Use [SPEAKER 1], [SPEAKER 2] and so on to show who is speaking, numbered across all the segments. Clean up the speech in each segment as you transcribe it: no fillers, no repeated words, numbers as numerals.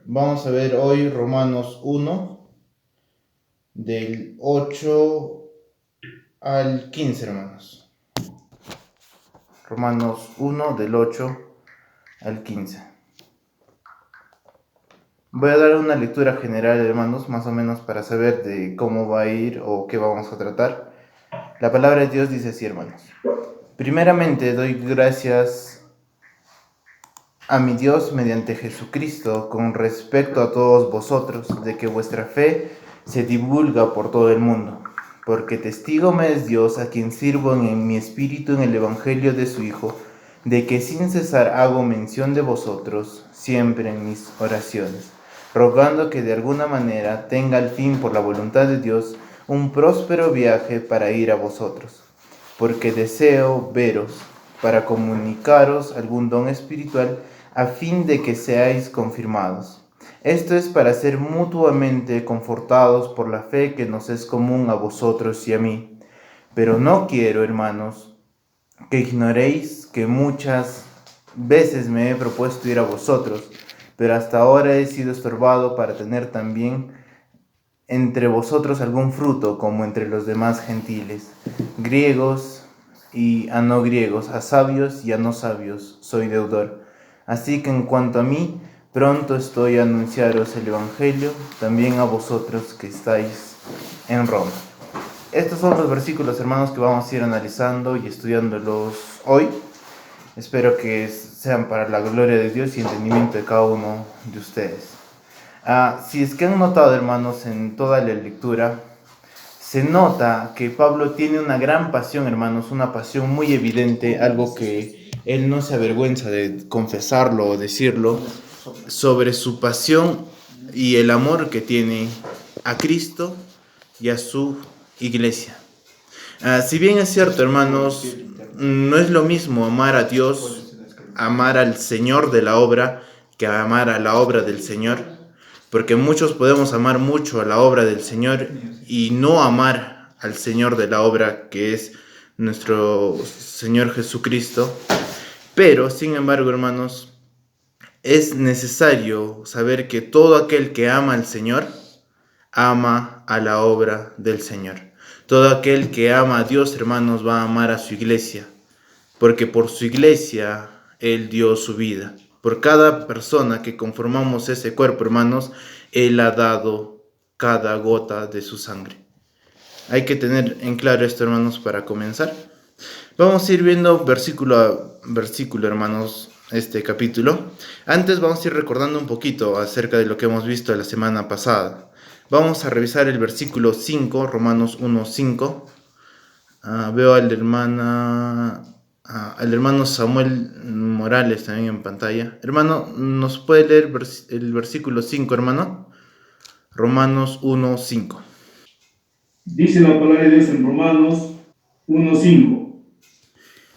[SPEAKER 1] Vamos a ver hoy Romanos 1, del 8 al 15, hermanos. Romanos 1, del 8 al 15. Voy a dar una lectura general, hermanos, más o menos para saber de cómo va a ir o qué vamos a tratar. La palabra de Dios dice así, hermanos. Primeramente doy gracias a mi Dios mediante Jesucristo con respecto a todos vosotros, de que vuestra fe se divulga por todo el mundo, porque testigo me es Dios, a quien sirvo en mi espíritu en el Evangelio de su Hijo, de que sin cesar hago mención de vosotros siempre en mis oraciones, rogando que de alguna manera tenga al fin por la voluntad de Dios un próspero viaje para ir a vosotros, porque deseo veros para comunicaros algún don espiritual a fin de que seáis confirmados. Esto es para ser mutuamente confortados por la fe que nos es común a vosotros y a mí. Pero no quiero, hermanos, que ignoréis que muchas veces me he propuesto ir a vosotros, pero hasta ahora he sido estorbado para tener también entre vosotros algún fruto, como entre los demás gentiles, griegos y a no griegos, a sabios y a no sabios, soy deudor. Así que en cuanto a mí, pronto estoy a anunciaros el Evangelio, también a vosotros que estáis en Roma. Estos son los versículos, hermanos, que vamos a ir analizando y estudiándolos hoy. Espero que sean para la gloria de Dios y entendimiento de cada uno de ustedes. Si es que han notado, hermanos, en toda la lectura, se nota que Pablo tiene una gran pasión, hermanos, una pasión muy evidente, algo que él no se avergüenza de confesarlo o decirlo, sobre su pasión y el amor que tiene a Cristo y a su iglesia. Si bien es cierto, hermanos, no es lo mismo amar a Dios, amar al Señor de la obra, que amar a la obra del Señor. Porque muchos podemos amar mucho a la obra del Señor y no amar al Señor de la obra, que es nuestro Señor Jesucristo. Pero, sin embargo, hermanos, es necesario saber que todo aquel que ama al Señor, ama a la obra del Señor. Todo aquel que ama a Dios, hermanos, va a amar a su iglesia, porque por su iglesia Él dio su vida. Por cada persona que conformamos ese cuerpo, hermanos, Él ha dado cada gota de su sangre. Hay que tener en claro esto, hermanos, para comenzar. Vamos a ir viendo versículo a versículo, hermanos, este capítulo. Antes vamos a ir recordando un poquito acerca de lo que hemos visto la semana pasada. Vamos a revisar el versículo 5, Romanos 1:5. Veo al hermano Samuel Morales también en pantalla. Hermano, ¿nos puede leer el versículo 5, hermano? Romanos 1:5.
[SPEAKER 2] Dice la palabra de Dios en Romanos 1:5.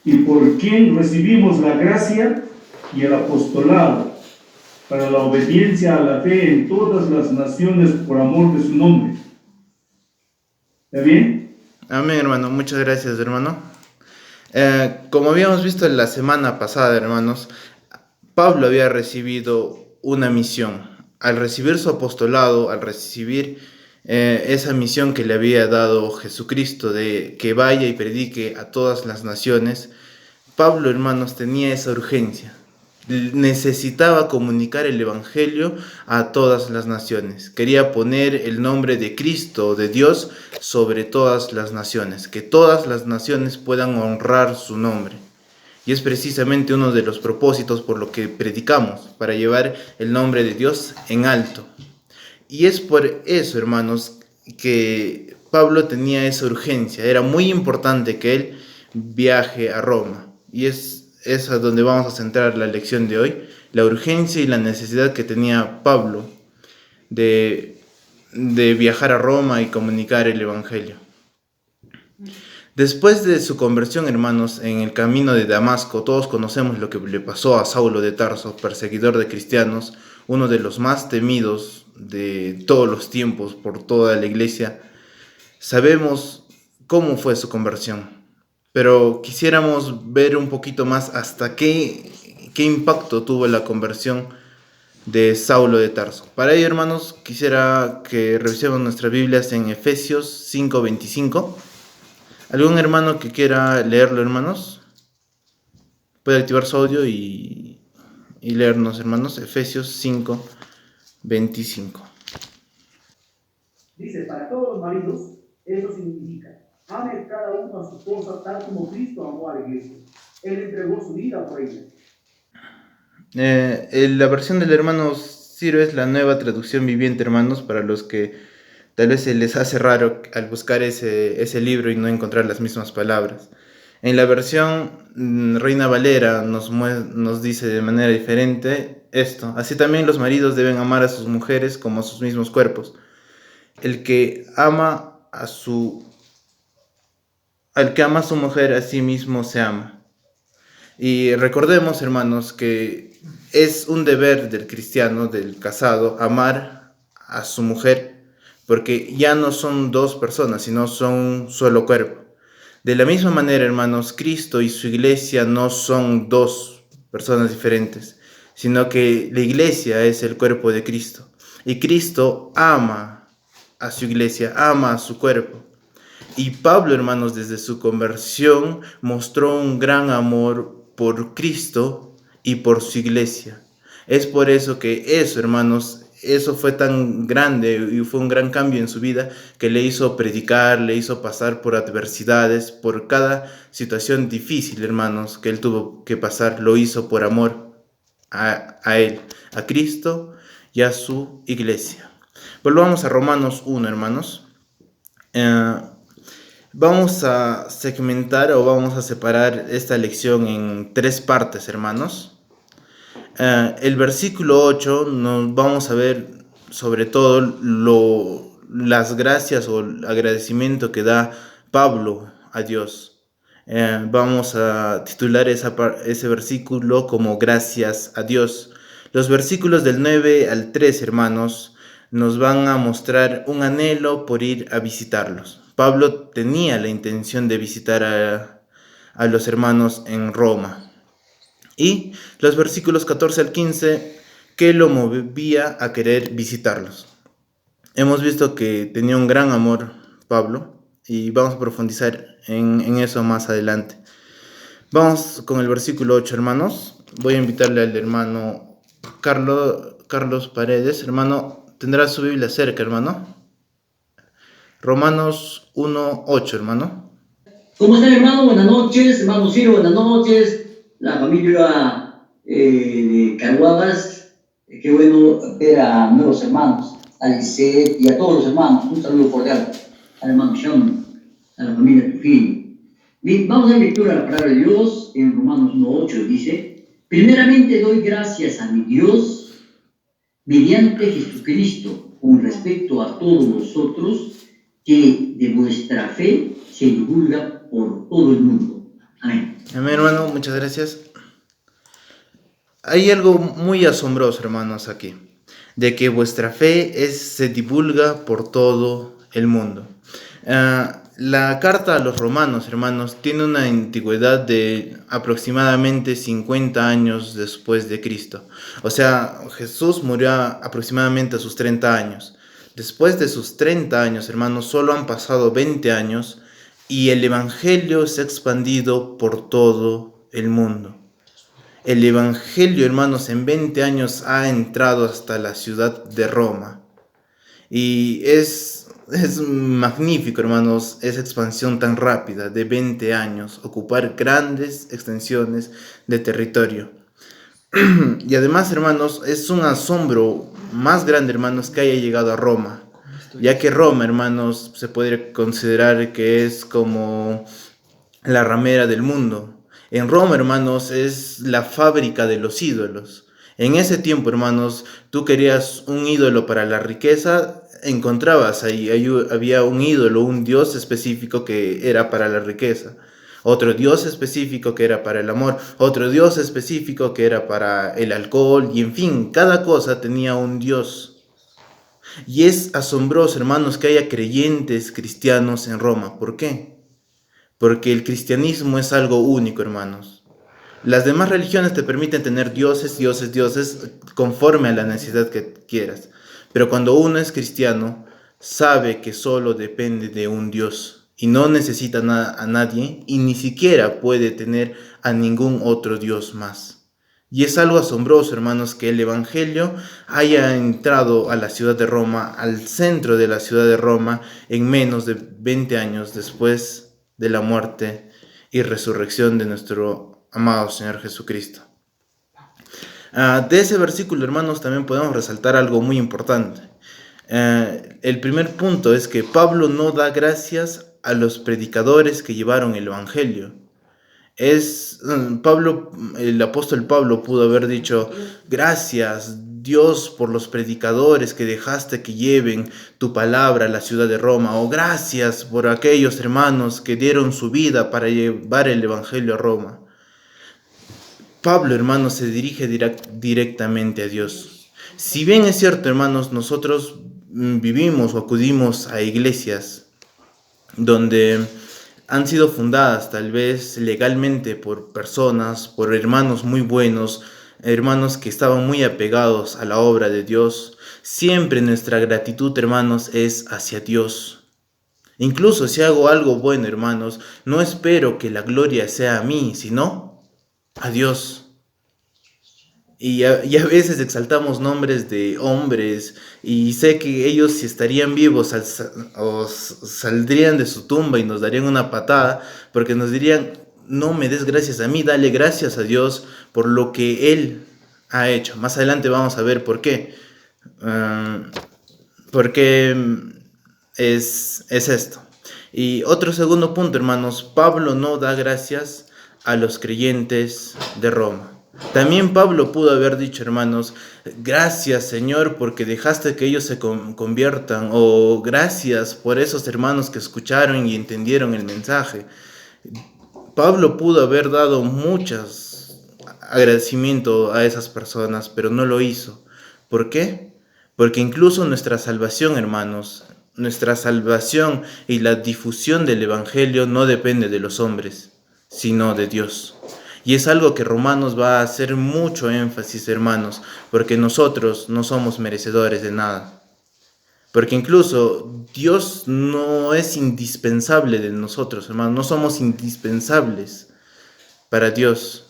[SPEAKER 2] Y por quien recibimos la gracia y el apostolado para la obediencia a la fe en todas las naciones por amor de su nombre. ¿Está bien?
[SPEAKER 1] Amén, hermano. Muchas gracias, hermano. Como habíamos visto la semana pasada, hermanos, Pablo había recibido una misión. Al recibir su apostolado, al recibir esa misión que le había dado Jesucristo de que vaya y predique a todas las naciones, Pablo, hermanos, tenía esa urgencia. Necesitaba comunicar el Evangelio a todas las naciones. Quería poner el nombre de Cristo, de Dios, sobre todas las naciones. Que todas las naciones puedan honrar su nombre. Y es precisamente uno de los propósitos por lo que predicamos, para llevar el nombre de Dios en alto. Y es por eso, hermanos, que Pablo tenía esa urgencia. Era muy importante que él viaje a Roma. Y es a donde vamos a centrar la lección de hoy. La urgencia y la necesidad que tenía Pablo de viajar a Roma y comunicar el Evangelio. Después de su conversión, hermanos, en el camino de Damasco, todos conocemos lo que le pasó a Saulo de Tarso, perseguidor de cristianos, uno de los más temidos de todos los tiempos por toda la iglesia. Sabemos cómo fue su conversión, pero quisiéramos ver un poquito más hasta qué impacto tuvo la conversión de Saulo de Tarso. Para ello, hermanos, quisiera que revisemos nuestras Biblias en Efesios 5:25. ¿Algún hermano que quiera leerlo, hermanos? Puede activar su audio y leernos, hermanos, Efesios 5:25.
[SPEAKER 3] Dice, para todos los maridos, eso significa, ame cada uno a su esposa tal como Cristo amó a la iglesia. Él entregó su vida por ella.
[SPEAKER 1] La versión del hermano Ciro es la nueva traducción viviente, hermanos, para los que tal vez se les hace raro al buscar ese libro y no encontrar las mismas palabras. En la versión Reina Valera nos dice de manera diferente esto. Así también los maridos deben amar a sus mujeres como a sus mismos cuerpos. Al que ama a su mujer, a sí mismo se ama. Y recordemos, hermanos, que es un deber del cristiano, del casado, amar a su mujer, porque ya no son dos personas, sino son un solo cuerpo. De la misma manera, hermanos, Cristo y su iglesia no son dos personas diferentes, sino que la iglesia es el cuerpo de Cristo. Y Cristo ama a su iglesia, ama a su cuerpo. Y Pablo, hermanos, desde su conversión mostró un gran amor por Cristo y por su iglesia. Es por eso que hermanos, eso fue tan grande y fue un gran cambio en su vida que le hizo predicar, le hizo pasar por adversidades, por cada situación difícil, hermanos, que él tuvo que pasar, lo hizo por amor a él, a Cristo y a su iglesia. Volvamos a Romanos 1, hermanos. Vamos a segmentar o vamos a separar esta lección en 3 partes, hermanos. El versículo 8 nos vamos a ver sobre todo las gracias o el agradecimiento que da Pablo a Dios. Vamos a titular ese versículo como gracias a Dios. Los versículos del 9 al 3, hermanos, nos van a mostrar un anhelo por ir a visitarlos. Pablo tenía la intención de visitar a los hermanos en Roma. Y los versículos 14 al 15, que lo movía a querer visitarlos. Hemos visto que tenía un gran amor Pablo y vamos a profundizar en eso más adelante. Vamos con el versículo 8, hermanos. Voy a invitarle al hermano Carlos Paredes. Hermano, ¿tendrá su Biblia cerca, hermano? Romanos 1:8, hermano.
[SPEAKER 4] ¿Cómo están, hermano? Buenas noches, hermano Ciro, buenas noches. La familia de Carhuagas, qué bueno ver a nuevos hermanos, a Lisette y a todos los hermanos. Un saludo cordial al hermano Sean, a la familia Trujillo. Bien, vamos a dar lectura a la palabra de Dios en Romanos 1:8. Dice: primeramente doy gracias a mi Dios mediante Jesucristo con respecto a todos vosotros, que de vuestra fe se divulga por todo el mundo. Amén.
[SPEAKER 1] Amén, hermano, muchas gracias. Hay algo muy asombroso, hermanos, aquí, de que vuestra fe se divulga por todo el mundo. La carta a los romanos, hermanos, tiene una antigüedad de aproximadamente 50 años después de Cristo. O sea, Jesús murió aproximadamente a sus 30 años. Después de sus 30 años, hermanos, solo han pasado 20 años y el Evangelio se ha expandido por todo el mundo. El Evangelio, hermanos, en 20 años ha entrado hasta la ciudad de Roma. Y es magnífico, hermanos, esa expansión tan rápida de 20 años, ocupar grandes extensiones de territorio. Y además, hermanos, es un asombro más grande, hermanos, que haya llegado a Roma, ya que Roma, hermanos, se podría considerar que es como la ramera del mundo. En Roma, hermanos, es la fábrica de los ídolos. En ese tiempo, hermanos, tú querías un ídolo para la riqueza, encontrabas ahí había un ídolo, un dios específico que era para la riqueza. Otro dios específico que era para el amor, otro dios específico que era para el alcohol, y en fin, cada cosa tenía un dios. Y es asombroso, hermanos, que haya creyentes cristianos en Roma. ¿Por qué? Porque el cristianismo es algo único, hermanos. Las demás religiones te permiten tener dioses, conforme a la necesidad que quieras. Pero cuando uno es cristiano, sabe que solo depende de un Dios y no necesita a nadie y ni siquiera puede tener a ningún otro Dios más. Y es algo asombroso, hermanos, que el Evangelio haya entrado a la ciudad de Roma, al centro de la ciudad de Roma, en menos de 20 años después de la muerte y resurrección de nuestro amado Señor Jesucristo. De ese versículo, hermanos, también podemos resaltar algo muy importante. El primer punto es que Pablo no da gracias a los predicadores que llevaron el Evangelio. El apóstol Pablo pudo haber dicho: gracias Dios por los predicadores que dejaste que lleven tu palabra a la ciudad de Roma, o gracias por aquellos hermanos que dieron su vida para llevar el Evangelio a Roma. Pablo, hermanos, se dirige directamente a Dios. Si bien es cierto, hermanos, nosotros vivimos o acudimos a iglesias donde han sido fundadas tal vez legalmente por personas, por hermanos muy buenos, hermanos que estaban muy apegados a la obra de Dios, siempre nuestra gratitud, hermanos, es hacia Dios. Incluso si hago algo bueno, hermanos, no espero que la gloria sea a mí, sino a Dios. Y a veces exaltamos nombres de hombres y sé que ellos, si estarían vivos o saldrían de su tumba y nos darían una patada, porque nos dirían: no me des gracias a mí, dale gracias a Dios por lo que Él ha hecho. Más adelante vamos a ver por qué. Porque es esto. Y otro segundo punto, hermanos: Pablo no da gracias a los creyentes de Roma. También Pablo pudo haber dicho: hermanos, gracias Señor porque dejaste que ellos se conviertan, o gracias por esos hermanos que escucharon y entendieron el mensaje. Pablo pudo haber dado muchos agradecimientos a esas personas, pero no lo hizo. ¿Por qué? Porque incluso nuestra salvación, hermanos, nuestra salvación y la difusión del Evangelio no depende de los hombres, sino de Dios. Y es algo que Romanos va a hacer mucho énfasis, hermanos, porque nosotros no somos merecedores de nada. Porque incluso Dios no es indispensable de nosotros, hermanos, no somos indispensables para Dios.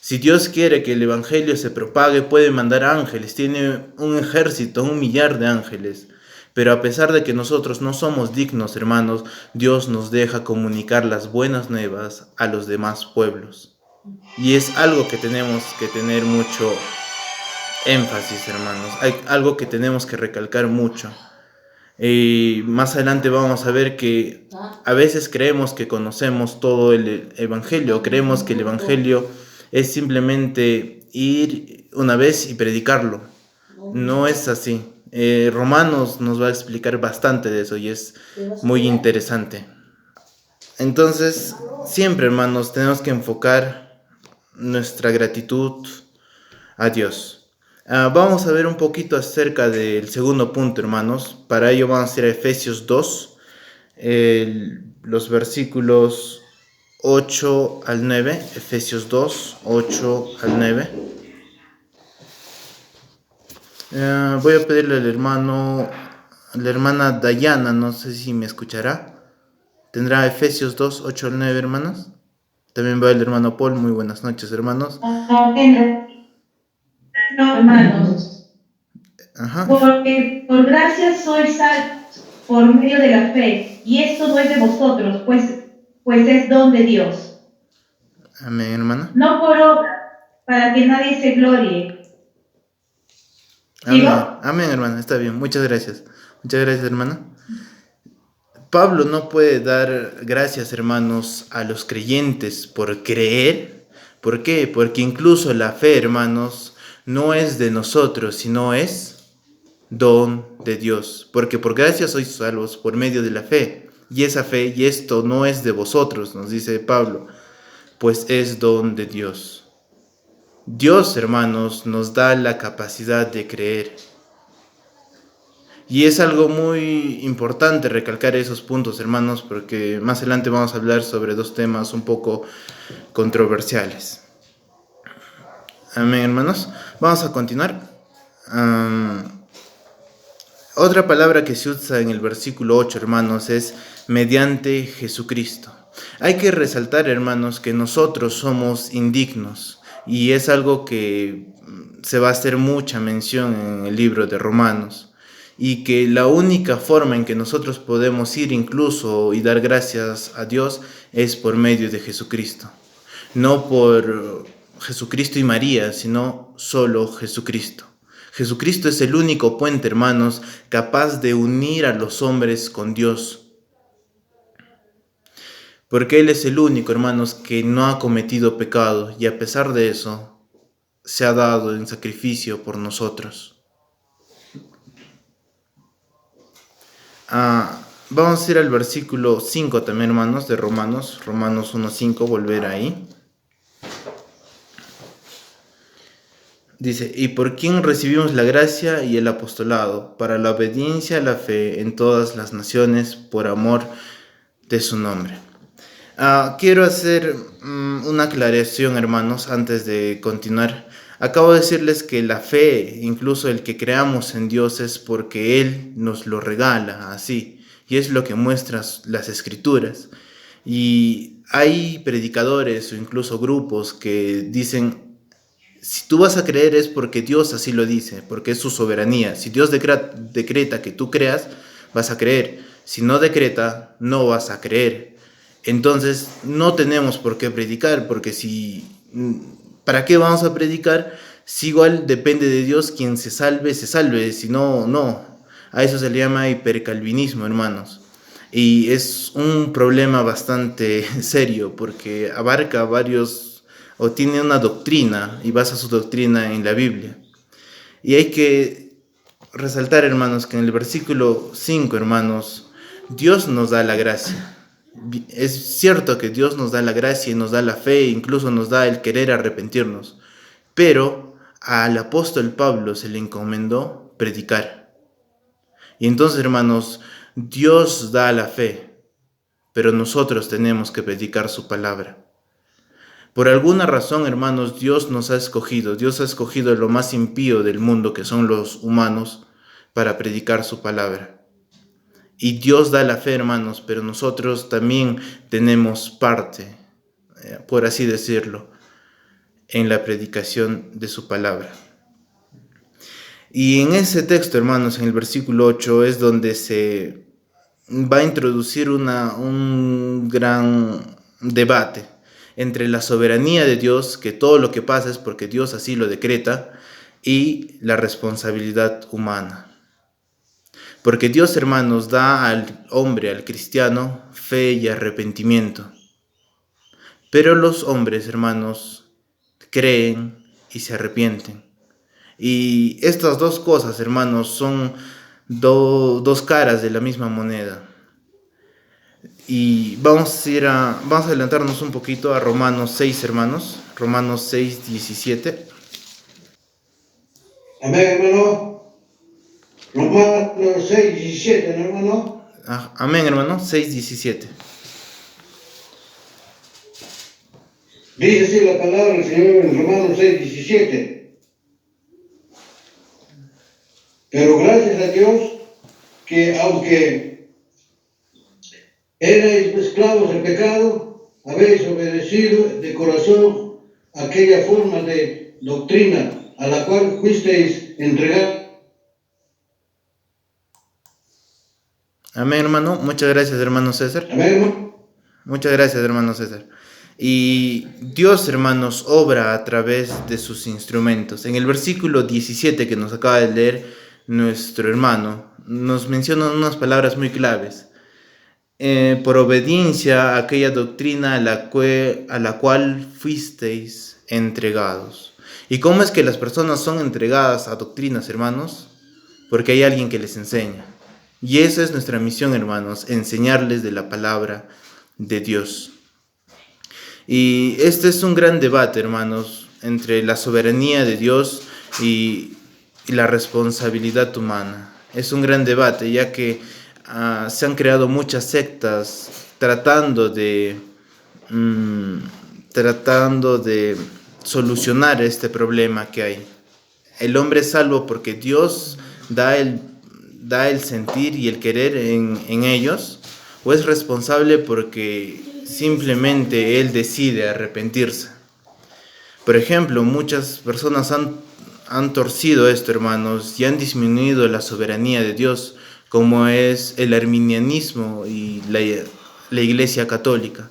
[SPEAKER 1] Si Dios quiere que el Evangelio se propague, puede mandar ángeles, tiene un ejército, 1 millar de ángeles. Pero a pesar de que nosotros no somos dignos, hermanos, Dios nos deja comunicar las buenas nuevas a los demás pueblos. Y es algo que tenemos que tener mucho énfasis, hermanos. Hay algo que tenemos que recalcar mucho. Y más adelante vamos a ver que a veces creemos que conocemos todo el Evangelio. Creemos que el Evangelio es simplemente ir una vez y predicarlo. No es así. Romanos nos va a explicar bastante de eso y es muy interesante. Entonces, siempre, hermanos, tenemos que enfocar nuestra gratitud a Dios. Vamos a ver un poquito acerca del segundo punto, hermanos. Para ello vamos a ir a Efesios 2, los versículos 8 al 9. Efesios 2, 8 al 9. Voy a pedirle a la hermana Dayana, no sé si me escuchará. ¿Tendrá Efesios 2, 8 al 9, hermanos? También va el hermano Paul. Muy buenas noches, hermanos.
[SPEAKER 5] No, hermanos.
[SPEAKER 1] Ajá.
[SPEAKER 5] Porque por gracia sois salvos por medio de la fe, y esto no es de vosotros, pues es don de Dios.
[SPEAKER 1] Amén, hermana.
[SPEAKER 5] No por obra, para que nadie se glorie.
[SPEAKER 1] Amén.
[SPEAKER 5] ¿Sigo?
[SPEAKER 1] Amén, hermana. Está bien. Muchas gracias. Muchas gracias, hermana. Pablo no puede dar gracias, hermanos, a los creyentes por creer. ¿Por qué? Porque incluso la fe, hermanos, no es de nosotros, sino es don de Dios. Porque por gracia sois salvos por medio de la fe. Y esa fe, y esto no es de vosotros, nos dice Pablo, pues es don de Dios. Dios, hermanos, nos da la capacidad de creer. Y es algo muy importante recalcar esos puntos, hermanos, porque más adelante vamos a hablar sobre dos temas un poco controversiales. Amén, hermanos. Vamos a continuar. Otra palabra que se usa en el versículo 8, hermanos, es mediante Jesucristo. Hay que resaltar, hermanos, que nosotros somos indignos y es algo que se va a hacer mucha mención en el libro de Romanos, y que la única forma en que nosotros podemos ir incluso y dar gracias a Dios es por medio de Jesucristo. No por Jesucristo y María, sino solo Jesucristo. Jesucristo es el único puente, hermanos, capaz de unir a los hombres con Dios. Porque Él es el único, hermanos, que no ha cometido pecado y a pesar de eso se ha dado en sacrificio por nosotros. Vamos a ir al versículo 5 también, hermanos, de Romanos 1:5, volver ahí. Dice, y por quien recibimos la gracia y el apostolado, para la obediencia a la fe en todas las naciones, por amor de su nombre. Quiero hacer una aclaración, hermanos, antes de continuar. Acabo de decirles que la fe, incluso el que creamos en Dios, es porque Él nos lo regala así, y es lo que muestran las Escrituras. Y hay predicadores o incluso grupos que dicen, si tú vas a creer es porque Dios así lo dice, porque es su soberanía. Si Dios decreta que tú creas, vas a creer. Si no decreta, no vas a creer. Entonces no tenemos por qué predicar, porque ¿para qué vamos a predicar? Si igual depende de Dios, quien se salve, si no, no. A eso se le llama hipercalvinismo, hermanos. Y es un problema bastante serio, porque abarca varios, o tiene una doctrina, y basa su doctrina en la Biblia. Y hay que resaltar, hermanos, que en el versículo 5, hermanos, Dios nos da la gracia. Es cierto que Dios nos da la gracia y nos da la fe, incluso nos da el querer arrepentirnos, pero al apóstol Pablo se le encomendó predicar. Y entonces, hermanos, Dios da la fe, pero nosotros tenemos que predicar su palabra. Por alguna razón, hermanos, Dios ha escogido lo más impío del mundo, que son los humanos, para predicar su palabra. Y Dios da la fe, hermanos, pero nosotros también tenemos parte, por así decirlo, en la predicación de su palabra. Y en ese texto, hermanos, en el versículo 8, es donde se va a introducir un gran debate entre la soberanía de Dios, que todo lo que pasa es porque Dios así lo decreta, y la responsabilidad humana. Porque Dios, hermanos, da al hombre, al cristiano, fe y arrepentimiento. Pero los hombres, hermanos, creen y se arrepienten. Y estas dos cosas, hermanos, son dos caras de la misma moneda. Y vamos a adelantarnos un poquito a Romanos 6, hermanos. Romanos 6, 17.
[SPEAKER 6] Amén, hermano. Romanos 6, 17, ¿no, hermano?
[SPEAKER 1] Amén, hermano. 6, 17.
[SPEAKER 6] Dice así la palabra del Señor en Romanos 6, 17. Pero gracias a Dios que aunque erais esclavos del pecado, habéis obedecido de corazón aquella forma de doctrina a la cual fuisteis entregados.
[SPEAKER 1] Amén, hermano. Muchas gracias, hermano César.
[SPEAKER 6] Amén, hermano.
[SPEAKER 1] Muchas gracias, hermano César. Y Dios, hermanos, obra a través de sus instrumentos. En el versículo 17 que nos acaba de leer nuestro hermano, nos menciona unas palabras muy claves. Por obediencia a aquella doctrina a la cual fuisteis entregados. ¿Y cómo es que las personas son entregadas a doctrinas, hermanos? Porque hay alguien que les enseña. Y esa es nuestra misión, hermanos, enseñarles de la palabra de Dios. Y este es un gran debate, hermanos, entre la soberanía de Dios y la responsabilidad humana. Es un gran debate, ya que se han creado muchas sectas tratando de solucionar este problema que hay. El hombre es salvo porque Dios da el sentir y el querer en ellos, o es responsable porque simplemente Él decide arrepentirse. Por ejemplo, muchas personas han torcido esto, hermanos, y han disminuido la soberanía de Dios, como es el arminianismo y la Iglesia Católica.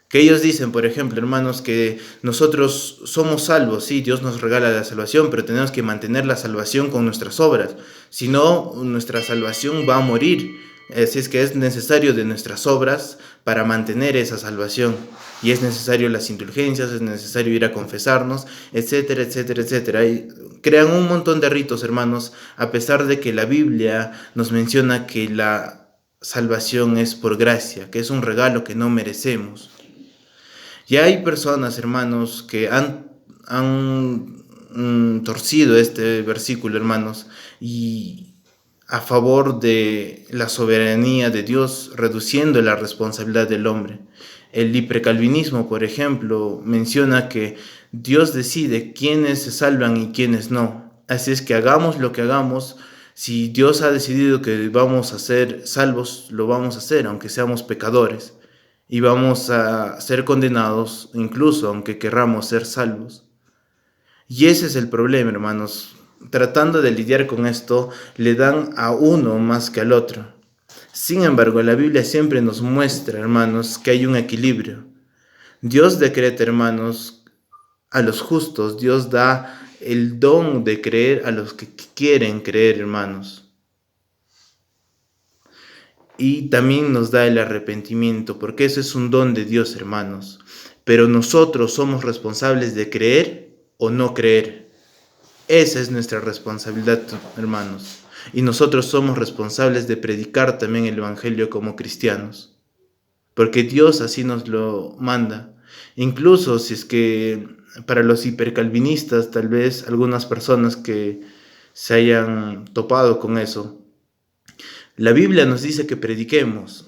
[SPEAKER 1] Que ellos dicen, por ejemplo, hermanos, que nosotros somos salvos, sí, Dios nos regala la salvación, pero tenemos que mantener la salvación con nuestras obras, si no, nuestra salvación va a morir. Así es que es necesario de nuestras obras para mantener esa salvación, y es necesario las indulgencias, es necesario ir a confesarnos, etcétera, etcétera, etcétera. Y crean un montón de ritos, hermanos, a pesar de que la Biblia nos menciona que la salvación es por gracia, que es un regalo que no merecemos. Y hay personas, hermanos, que han torcido este versículo, hermanos, y a favor de la soberanía de Dios, reduciendo la responsabilidad del hombre. El hipercalvinismo, por ejemplo, menciona que Dios decide quiénes se salvan y quiénes no. Así es que hagamos lo que hagamos, si Dios ha decidido que vamos a ser salvos, lo vamos a hacer, aunque seamos pecadores. Y vamos a ser condenados, incluso aunque querramos ser salvos. Y ese es el problema, hermanos. Tratando de lidiar con esto, le dan a uno más que al otro. Sin embargo, la Biblia siempre nos muestra, hermanos, que hay un equilibrio. Dios decreta, hermanos, a los justos. Dios da el don de creer a los que quieren creer, hermanos. Y también nos da el arrepentimiento, porque eso es un don de Dios, hermanos. Pero nosotros somos responsables de creer o no creer. Esa es nuestra responsabilidad, hermanos. Y nosotros somos responsables de predicar también el Evangelio como cristianos, porque Dios así nos lo manda. Incluso si es que para los hipercalvinistas, tal vez algunas personas que se hayan topado con eso, la Biblia nos dice que prediquemos.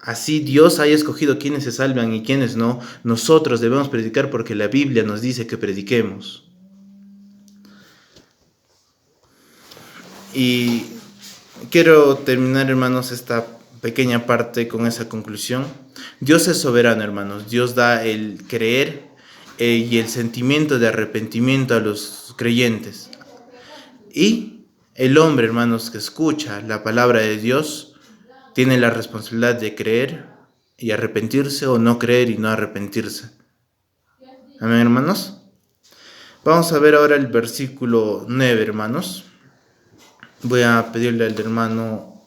[SPEAKER 1] Así Dios haya escogido quiénes se salvan y quiénes no, nosotros debemos predicar porque la Biblia nos dice que prediquemos. Y quiero terminar, hermanos, esta pequeña parte con esa conclusión. Dios es soberano, hermanos. Dios da el creer y el sentimiento de arrepentimiento a los creyentes. Y el hombre, hermanos, que escucha la palabra de Dios, tiene la responsabilidad de creer y arrepentirse, o no creer y no arrepentirse. Amén, hermanos. Vamos a ver ahora el versículo 9, hermanos. Voy a pedirle al hermano,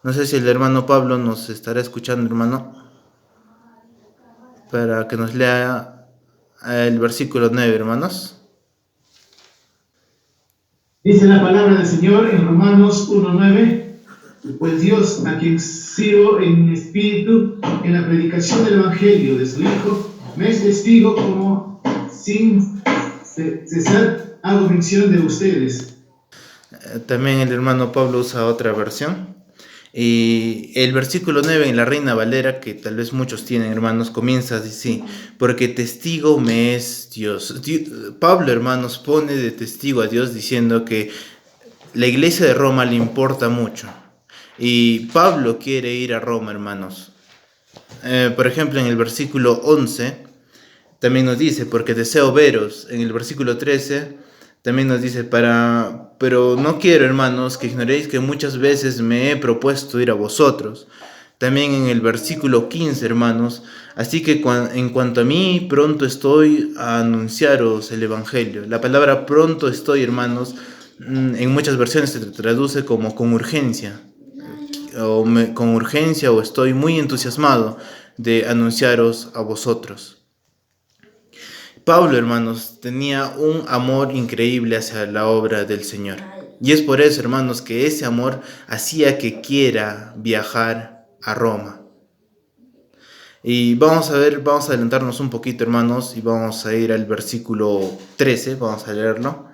[SPEAKER 1] no sé si el hermano Pablo nos estará escuchando, hermano, para que nos lea el versículo 9, hermanos.
[SPEAKER 3] Dice la palabra del Señor en Romanos 1:9, pues Dios, a quien sirvo en espíritu en la predicación del Evangelio de su Hijo, me es testigo como sin cesar hago mención de ustedes.
[SPEAKER 1] También el hermano Pablo usa otra versión. Y el versículo 9 en la Reina Valera, que tal vez muchos tienen, hermanos, comienza así: porque testigo me es Dios. Pablo, hermanos, pone de testigo a Dios diciendo que la iglesia de Roma le importa mucho. Y Pablo quiere ir a Roma, hermanos. Por ejemplo, en el versículo 11 también nos dice: porque deseo veros. En el versículo 13 también nos dice: pero no quiero, hermanos, que ignoréis que muchas veces me he propuesto ir a vosotros. También en el versículo 15, hermanos: así que en cuanto a mí, pronto estoy a anunciaros el Evangelio. La palabra pronto estoy, hermanos, en muchas versiones se traduce como con urgencia. Con urgencia, o estoy muy entusiasmado de anunciaros a vosotros. Pablo, hermanos, tenía un amor increíble hacia la obra del Señor. Y es por eso, hermanos, que ese amor hacía que quiera viajar a Roma. Y vamos a adelantarnos un poquito, hermanos, y vamos a ir al versículo 13, vamos a leerlo.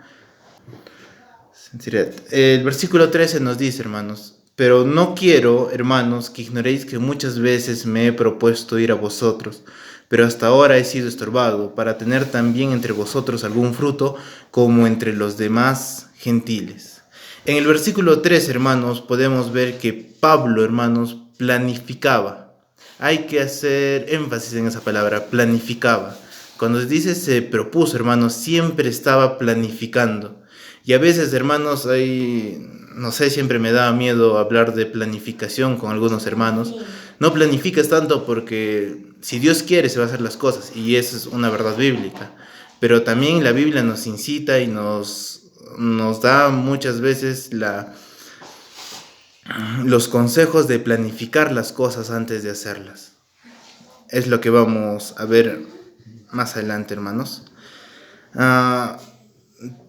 [SPEAKER 1] El versículo 13 nos dice, hermanos: pero no quiero, hermanos, que ignoréis que muchas veces me he propuesto ir a vosotros, pero hasta ahora he sido estorbado, para tener también entre vosotros algún fruto, como entre los demás gentiles. En el versículo 3, hermanos, podemos ver que Pablo, hermanos, planificaba. Hay que hacer énfasis en esa palabra, planificaba. Cuando dice se propuso, hermanos, siempre estaba planificando. Y a veces, hermanos, no sé, siempre me da miedo hablar de planificación con algunos hermanos. No planificas tanto porque si Dios quiere se va a hacer las cosas, y eso es una verdad bíblica. Pero también la Biblia nos incita y nos da muchas veces los consejos de planificar las cosas antes de hacerlas. Es lo que vamos a ver más adelante, hermanos.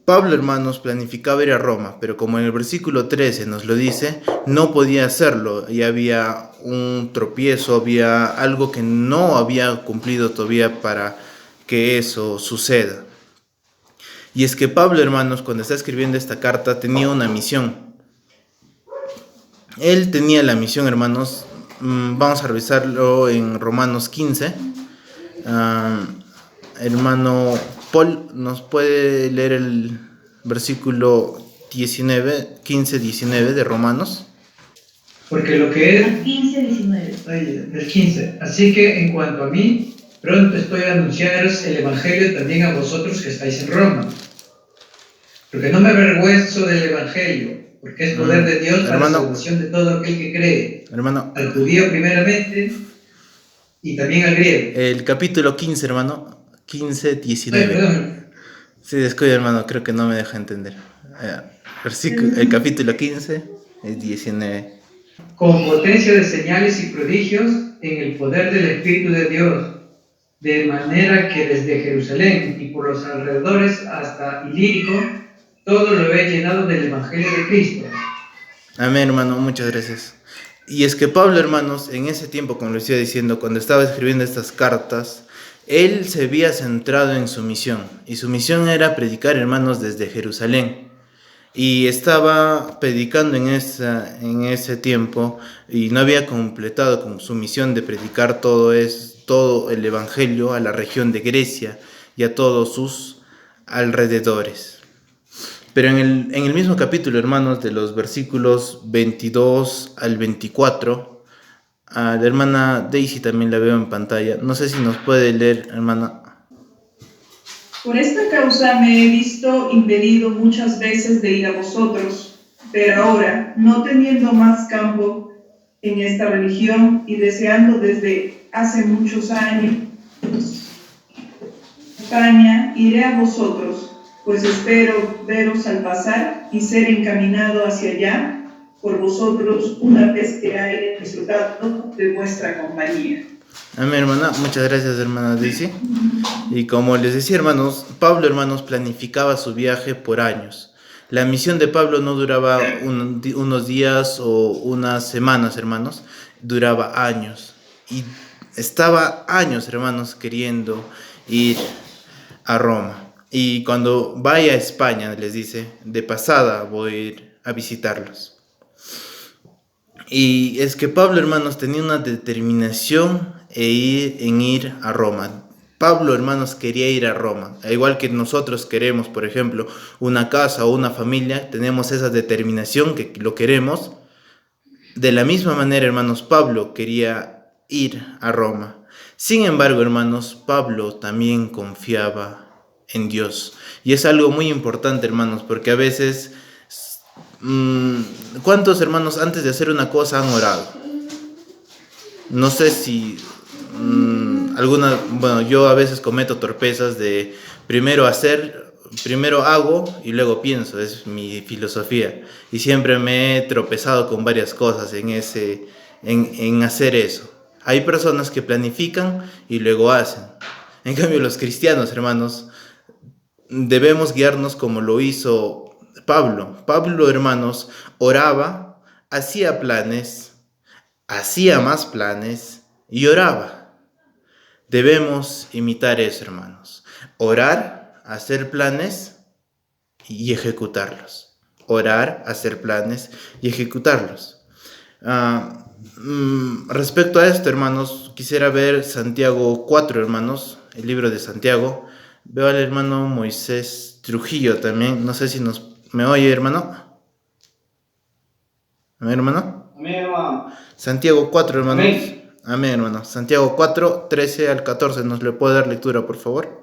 [SPEAKER 1] Pablo, hermanos, planificaba ir a Roma, pero como en el versículo 13 nos lo dice, no podía hacerlo. Y había un tropiezo, había algo que no había cumplido todavía para que eso suceda. Y es que Pablo, hermanos, cuando está escribiendo esta carta, tenía una misión. Él tenía la misión, hermanos. Vamos a revisarlo en Romanos 15. Hermano Paul, ¿nos puede leer el versículo 15-19 de Romanos?
[SPEAKER 7] Porque lo que es...
[SPEAKER 5] 15, 19.
[SPEAKER 7] El 15. Así que en cuanto a mí, pronto estoy a anunciaros el Evangelio también a vosotros que estáis en Roma. Porque no me avergüenzo del Evangelio, porque es poder de Dios para la salvación de todo aquel que cree.
[SPEAKER 1] Hermano,
[SPEAKER 7] al judío primeramente y también al griego.
[SPEAKER 1] El capítulo 15, hermano. 15-19. Sí, descuida, hermano, creo que no me deja entender. El capítulo 15 es 19.
[SPEAKER 7] Con potencia de señales y prodigios en el poder del Espíritu de Dios, de manera que desde Jerusalén y por los alrededores hasta Ilírico, todo lo he llenado del Evangelio de Cristo.
[SPEAKER 1] Amén, hermano, muchas gracias. Y es que Pablo, hermanos, en ese tiempo, como les iba diciendo, cuando estaba escribiendo estas cartas, él se había centrado en su misión, y su misión era predicar, hermanos, desde Jerusalén. Y estaba predicando en ese tiempo, y no había completado con su misión de predicar todo el Evangelio a la región de Grecia y a todos sus alrededores. Pero en el mismo capítulo, hermanos, de los versículos 22 al 24, la hermana Daisy también la veo en pantalla. No sé si nos puede leer, hermana.
[SPEAKER 8] Por esta causa me he visto impedido muchas veces de ir a vosotros, pero ahora, no teniendo más campo en esta religión y deseando desde hace muchos años España, iré a vosotros, pues espero veros al pasar y ser encaminado hacia allá por vosotros una vez que haya disfrutado de vuestra compañía.
[SPEAKER 1] Amén, hermana. Muchas gracias, hermana Daisy. Y como les decía, hermanos, Pablo, hermanos, planificaba su viaje por años. La misión de Pablo no duraba unos días o unas semanas, hermanos, duraba años. Y estaba años, hermanos, queriendo ir a Roma. Y cuando vaya a España, les dice, de pasada voy a ir a visitarlos. Y es que Pablo, hermanos, tenía una determinación en ir a Roma. Pablo, hermanos, quería ir a Roma. Al igual que nosotros queremos, por ejemplo, una casa o una familia, tenemos esa determinación que lo queremos. De la misma manera, hermanos, Pablo quería ir a Roma. Sin embargo, hermanos, Pablo también confiaba en Dios. Y es algo muy importante, hermanos, porque a veces... ¿cuántos hermanos antes de hacer una cosa han orado? No sé si yo a veces cometo torpezas de primero hago y luego pienso, es mi filosofía, y siempre me he tropezado con varias cosas en hacer eso. Hay personas que planifican y luego hacen. En cambio, los cristianos, hermanos, debemos guiarnos como lo hizo Pablo. Pablo, hermanos, oraba, hacía planes, hacía más planes y oraba. Debemos imitar eso, hermanos. Orar, hacer planes y ejecutarlos. Orar, hacer planes y ejecutarlos. Respecto a esto, hermanos, quisiera ver Santiago 4, hermanos, el libro de Santiago. Veo al hermano Moisés Trujillo también. No sé si me oye, hermano. Amén, hermano.
[SPEAKER 6] Amén, hermano.
[SPEAKER 1] Santiago 4, hermanos.
[SPEAKER 6] Amén.
[SPEAKER 1] Amén, hermano. Santiago 4, 13 al 14. ¿Nos le puede dar lectura, por favor?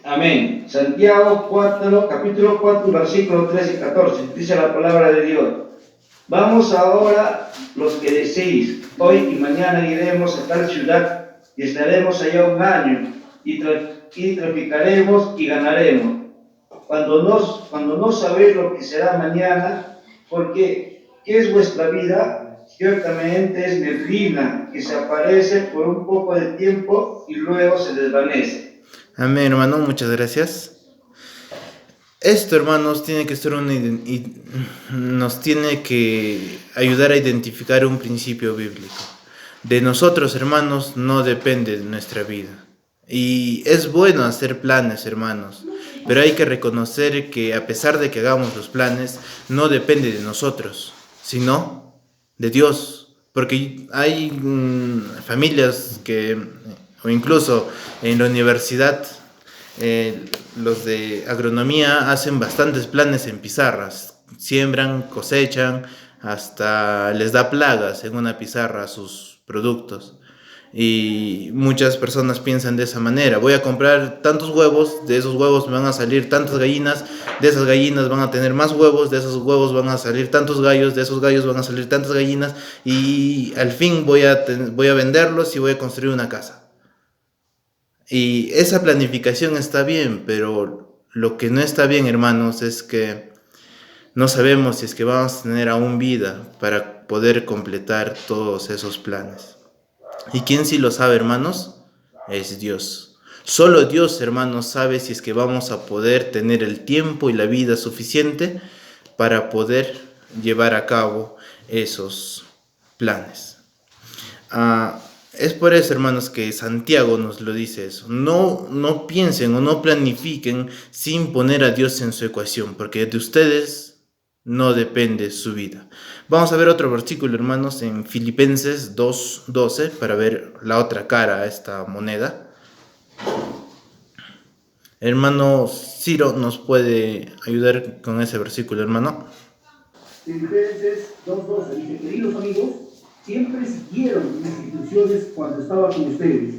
[SPEAKER 9] Amén. Santiago 4, capítulo 4, versículo 13 y 14. Dice la palabra de Dios. Vamos ahora los que deseéis. Hoy y mañana iremos a tal ciudad y estaremos allá un año y traficaremos y ganaremos. Cuando no sabéis lo que será mañana, porque ¿qué es vuestra vida? Ciertamente es neblina que se aparece por un poco de tiempo y luego se desvanece.
[SPEAKER 1] Amén, hermano, muchas gracias. Esto, hermanos, nos tiene que ayudar a identificar un principio bíblico. De nosotros, hermanos, no depende de nuestra vida. Y es bueno hacer planes, hermanos, pero hay que reconocer que a pesar de que hagamos los planes, no depende de nosotros, sino de Dios. Porque hay familias o incluso en la universidad, los de agronomía hacen bastantes planes en pizarras. Siembran, cosechan, hasta les da plagas en una pizarra a sus productos. Y muchas personas piensan de esa manera: voy a comprar tantos huevos, de esos huevos me van a salir tantas gallinas, de esas gallinas van a tener más huevos, de esos huevos van a salir tantos gallos, de esos gallos van a salir tantas gallinas, y al fin voy a venderlos y voy a construir una casa. Y esa planificación está bien, pero lo que no está bien, hermanos, es que no sabemos si es que vamos a tener aún vida para poder completar todos esos planes. ¿Y quién sí lo sabe, hermanos? Es Dios. Solo Dios, hermanos, sabe si es que vamos a poder tener el tiempo y la vida suficiente para poder llevar a cabo esos planes. Es por eso, hermanos, que Santiago nos lo dice eso. No piensen o no planifiquen sin poner a Dios en su ecuación, porque de ustedes no depende su vida. Vamos a ver otro versículo, hermanos, en Filipenses 2:12, para ver la otra cara a esta moneda. Hermano Ciro, ¿nos puede ayudar con ese versículo, hermano?
[SPEAKER 10] Filipenses 2:12 dice: queridos amigos, siempre siguieron mis instrucciones cuando estaba con ustedes,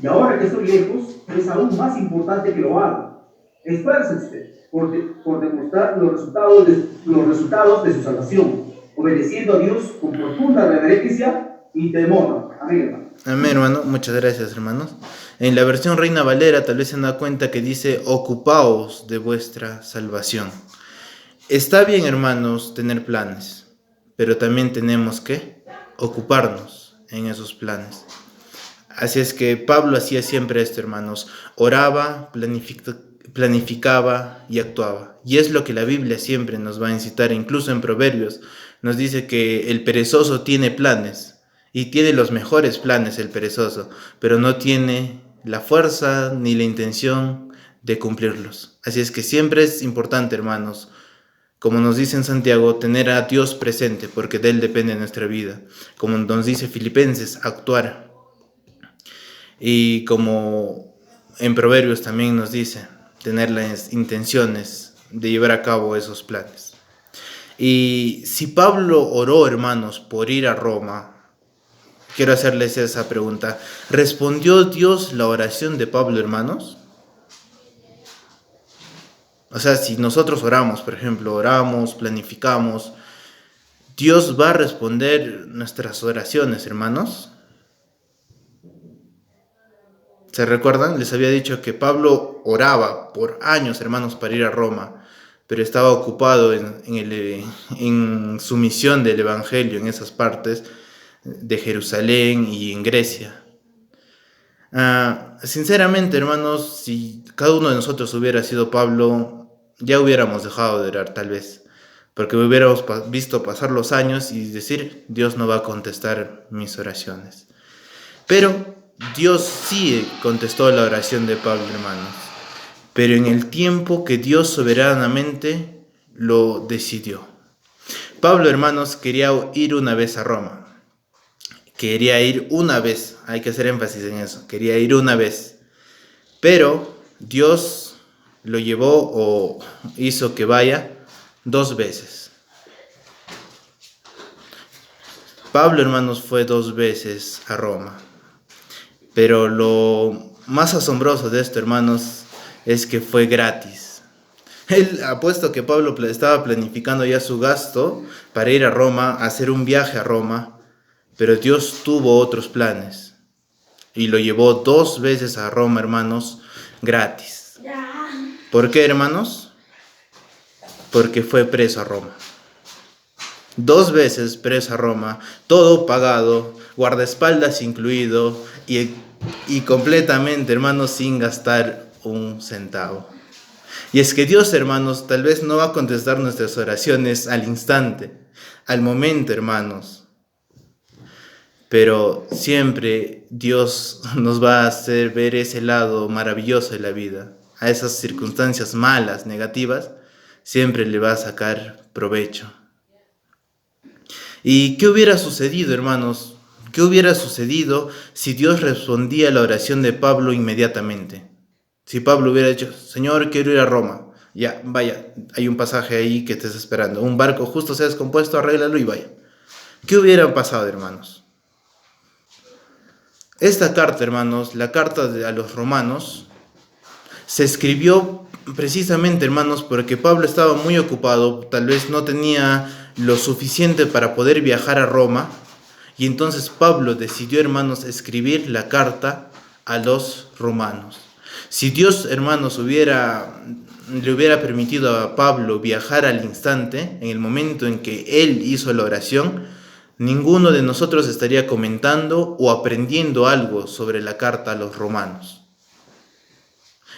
[SPEAKER 10] y ahora que estoy lejos, es aún más importante que lo hagan. Esfuércense por demostrar los resultados de su salvación, obedeciendo a Dios con profunda reverencia y temor. Amén, hermano.
[SPEAKER 1] Amén, hermano. Muchas gracias, hermanos. En la versión Reina Valera tal vez se dan cuenta que dice: ocupaos de vuestra salvación. Está bien, hermanos, tener planes, pero también tenemos que ocuparnos en esos planes. Así es que Pablo hacía siempre esto, hermanos: oraba, planificaba y actuaba. Y es lo que la Biblia siempre nos va a incitar. Incluso en Proverbios nos dice que el perezoso tiene planes, y tiene los mejores planes el perezoso, pero no tiene la fuerza ni la intención de cumplirlos. Así es que siempre es importante, hermanos, como nos dice en Santiago, tener a Dios presente, porque de Él depende nuestra vida. Como nos dice Filipenses, actuar. Y como en Proverbios también nos dice, tener las intenciones de llevar a cabo esos planes. Y si Pablo oró, hermanos, por ir a Roma, quiero hacerles esa pregunta: ¿respondió Dios la oración de Pablo, hermanos? O sea, si nosotros oramos, por ejemplo, oramos, planificamos, ¿Dios va a responder nuestras oraciones, hermanos? ¿Se recuerdan? Les había dicho que Pablo oraba por años, hermanos, para ir a Roma, pero estaba ocupado en su misión del Evangelio en esas partes de Jerusalén y en Grecia. Sinceramente, hermanos, si cada uno de nosotros hubiera sido Pablo, ya hubiéramos dejado de orar, tal vez, porque hubiéramos visto pasar los años y decir: Dios no va a contestar mis oraciones. Pero Dios sí contestó la oración de Pablo, hermanos, pero en el tiempo que Dios soberanamente lo decidió. Pablo, hermanos, quería ir una vez a Roma. quería ir una vez, hay que hacer énfasis en eso, quería ir una vez, pero Dios lo llevó o hizo que vaya 2 veces. Pablo, hermanos, fue 2 veces a Roma, pero lo más asombroso de esto, hermanos, es que fue gratis. Él apuesto que Pablo estaba planificando ya su gasto para ir a Roma, hacer un viaje a Roma, pero Dios tuvo otros planes y lo llevó 2 veces a Roma, hermanos, gratis. ¿Por qué, hermanos? Porque fue preso a Roma. 2 veces preso a Roma, todo pagado, guardaespaldas incluido y completamente, hermanos, sin gastar un centavo. Y es que Dios, hermanos, tal vez no va a contestar nuestras oraciones al instante, al momento, hermanos. Pero siempre Dios nos va a hacer ver ese lado maravilloso de la vida. A esas circunstancias malas, negativas, siempre le va a sacar provecho. ¿Y qué hubiera sucedido, hermanos? ¿Qué hubiera sucedido si Dios respondía a la oración de Pablo inmediatamente? Si Pablo hubiera dicho, Señor, quiero ir a Roma. Ya, vaya, hay un pasaje ahí que te está esperando. Un barco justo se ha descompuesto, arréglalo y vaya. ¿Qué hubiera pasado, hermanos? Esta carta, hermanos, la carta a los romanos, se escribió precisamente, hermanos, porque Pablo estaba muy ocupado, tal vez no tenía lo suficiente para poder viajar a Roma, y entonces Pablo decidió, hermanos, escribir la carta a los romanos. Si Dios, hermanos, le hubiera permitido a Pablo viajar al instante, en el momento en que él hizo la oración, ninguno de nosotros estaría comentando o aprendiendo algo sobre la carta a los romanos.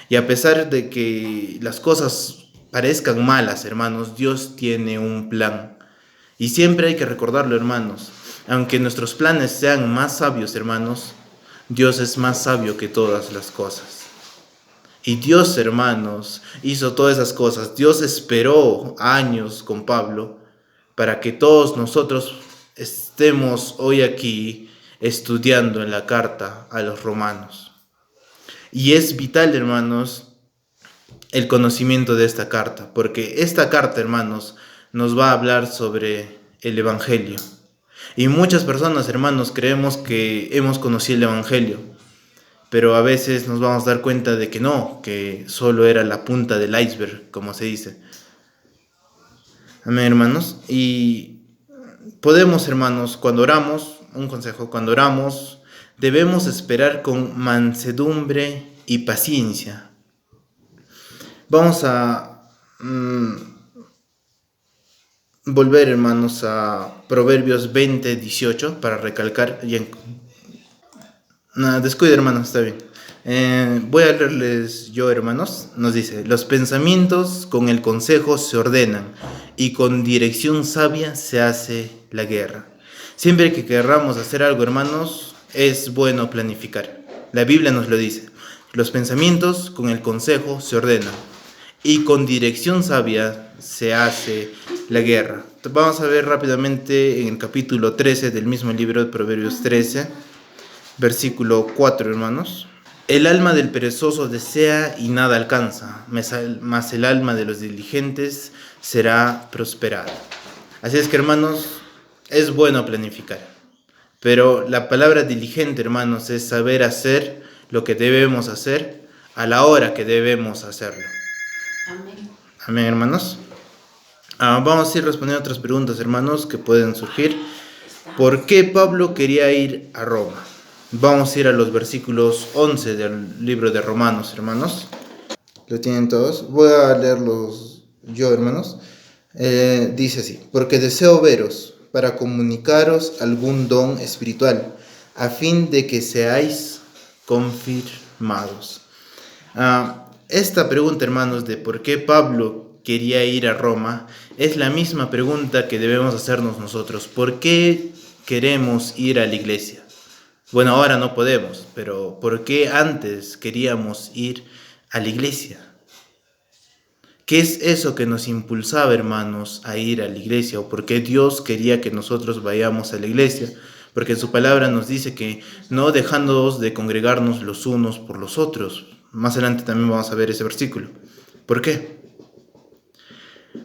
[SPEAKER 1] Y a pesar de que las cosas parezcan malas, hermanos, Dios tiene un plan. Y siempre hay que recordarlo, hermanos. Aunque nuestros planes sean más sabios, hermanos, Dios es más sabio que todas las cosas. Y Dios, hermanos, hizo todas esas cosas. Dios esperó años con Pablo para que todos nosotros estemos hoy aquí estudiando en la carta a los romanos. Y es vital, hermanos, el conocimiento de esta carta, porque esta carta, hermanos, nos va a hablar sobre el Evangelio. Y muchas personas, hermanos, creemos que hemos conocido el Evangelio, pero a veces nos vamos a dar cuenta de que no, que solo era la punta del iceberg, como se dice. Amén, hermanos. Y podemos, hermanos, cuando oramos, un consejo, cuando oramos, debemos esperar con mansedumbre y paciencia. Vamos a volver, hermanos, a Proverbios 20:18 para recalcar. Descuida, hermanos, está bien. Voy a leerles yo, hermanos. Nos dice, los pensamientos con el consejo se ordenan y con dirección sabia se hace la guerra. Siempre que querramos hacer algo, hermanos, es bueno planificar. La Biblia nos lo dice. Los pensamientos con el consejo se ordenan y con dirección sabia se hace la guerra. Vamos a ver rápidamente en el capítulo 13 del mismo libro de Proverbios 13, versículo 4, hermanos. El alma del perezoso desea y nada alcanza, mas el alma de los diligentes será prosperada. Así es que, hermanos, es bueno planificar. Pero la palabra diligente, hermanos, es saber hacer lo que debemos hacer a la hora que debemos hacerlo. Amén. Amén, hermanos. Vamos a ir respondiendo a otras preguntas, hermanos, que pueden surgir. ¿Por qué Pablo quería ir a Roma? Vamos a ir a los versículos 11 del libro de Romanos, hermanos. ¿Lo tienen todos? Voy a leerlos yo, hermanos. Dice así: porque deseo veros para comunicaros algún don espiritual, a fin de que seáis confirmados. Esta pregunta, hermanos, de por qué Pablo quería ir a Roma, es la misma pregunta que debemos hacernos nosotros. ¿Por qué queremos ir a la iglesia? Bueno, ahora no podemos, pero ¿por qué antes queríamos ir a la iglesia? ¿Qué es eso que nos impulsaba, hermanos, a ir a la iglesia? ¿O por qué Dios quería que nosotros vayamos a la iglesia? porque en su palabra nos dice que no dejándoos de congregarnos los unos por los otros. Más adelante también vamos a ver ese versículo. ¿Por qué?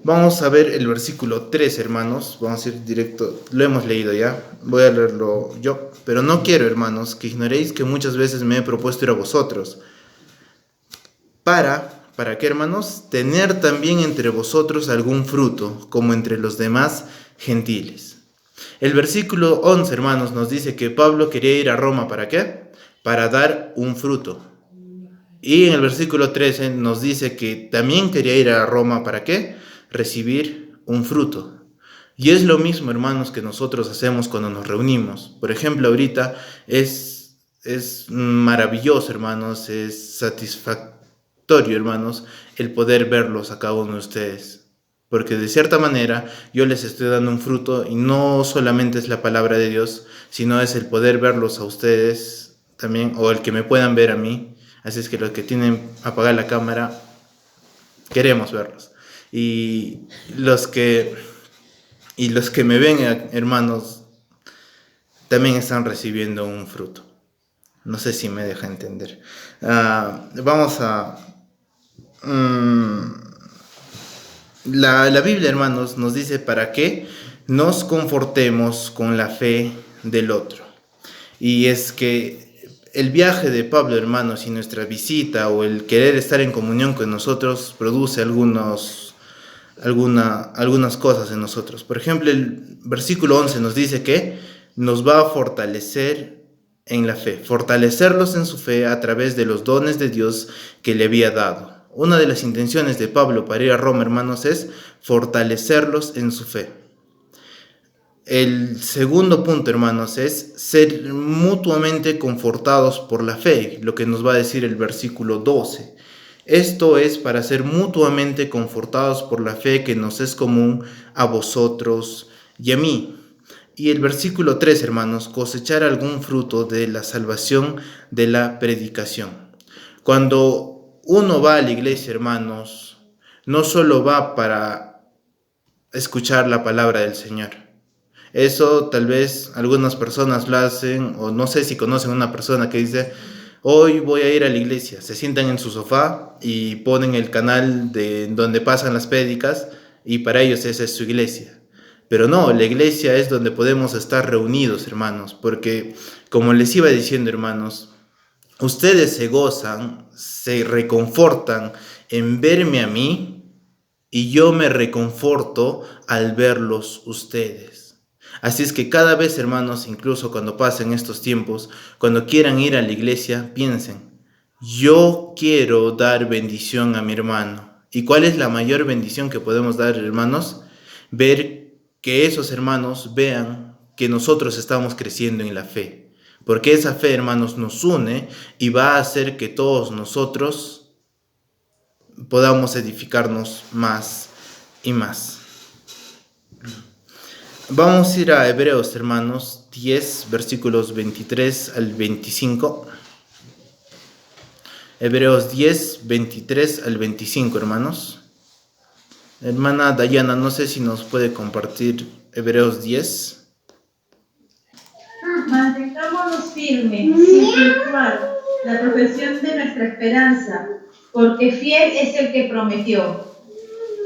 [SPEAKER 1] Vamos a ver el versículo 3, hermanos. Vamos a ir directo. Lo hemos leído ya. Voy a leerlo yo. Pero no quiero, hermanos, que ignoréis que muchas veces me he propuesto ir a vosotros. ¿Para qué, hermanos? Tener también entre vosotros algún fruto, como entre los demás gentiles. El versículo 11, hermanos, nos dice que Pablo quería ir a Roma. ¿Para qué? Para dar un fruto. Y en el versículo 13 nos dice que también quería ir a Roma. ¿Para qué? Recibir un fruto. Y es lo mismo, hermanos, que nosotros hacemos cuando nos reunimos. Por ejemplo, ahorita es maravilloso, hermanos, es satisfactorio, hermanos, el poder verlos a cada uno de ustedes. Porque de cierta manera yo les estoy dando un fruto y no solamente es la palabra de Dios, sino es el poder verlos a ustedes también, o el que me puedan ver a mí. Así es que los que tienen apagar la cámara, queremos verlos. Y los que me ven, hermanos, también están recibiendo un fruto. No sé si me deja entender. Vamos a... La Biblia, hermanos, nos dice para qué nos confortemos con la fe del otro. Y es que el viaje de Pablo, hermanos, y nuestra visita o el querer estar en comunión con nosotros produce algunas cosas en nosotros. Por ejemplo, el versículo 11 nos dice que nos va a fortalecer en la fe, fortalecerlos en su fe a través de los dones de Dios que le había dado. Una de las intenciones de Pablo para ir a Roma, hermanos, es fortalecerlos en su fe. El segundo punto, hermanos, es ser mutuamente confortados por la fe, lo que nos va a decir el versículo 12. Esto es para ser mutuamente confortados por la fe que nos es común a vosotros y a mí. Y el versículo 3, hermanos, cosechar algún fruto de la salvación de la predicación. Cuando uno va a la iglesia, hermanos, no solo va para escuchar la palabra del Señor. Eso tal vez algunas personas lo hacen, o no sé si conocen a una persona que dice: hoy voy a ir a la iglesia. Se sientan en su sofá y ponen el canal de donde pasan las prédicas y para ellos esa es su iglesia. Pero no, la iglesia es donde podemos estar reunidos, hermanos, porque como les iba diciendo, hermanos, ustedes se gozan, se reconfortan en verme a mí y yo me reconforto al verlos ustedes. Así es que cada vez, hermanos, incluso cuando pasen estos tiempos, cuando quieran ir a la iglesia, piensen: yo quiero dar bendición a mi hermano. ¿Y cuál es la mayor bendición que podemos dar, hermanos? Ver que esos hermanos vean que nosotros estamos creciendo en la fe. Porque esa fe, hermanos, nos une y va a hacer que todos nosotros podamos edificarnos más y más. Vamos a ir a Hebreos, hermanos, 10, versículos 23 al 25. Hebreos 10, 23 al 25, hermanos. Hermana Dayana, no sé si nos puede compartir Hebreos 10.
[SPEAKER 5] Mantengámonos firmes, sin fluctuar, la profesión de nuestra esperanza, porque fiel es el que prometió.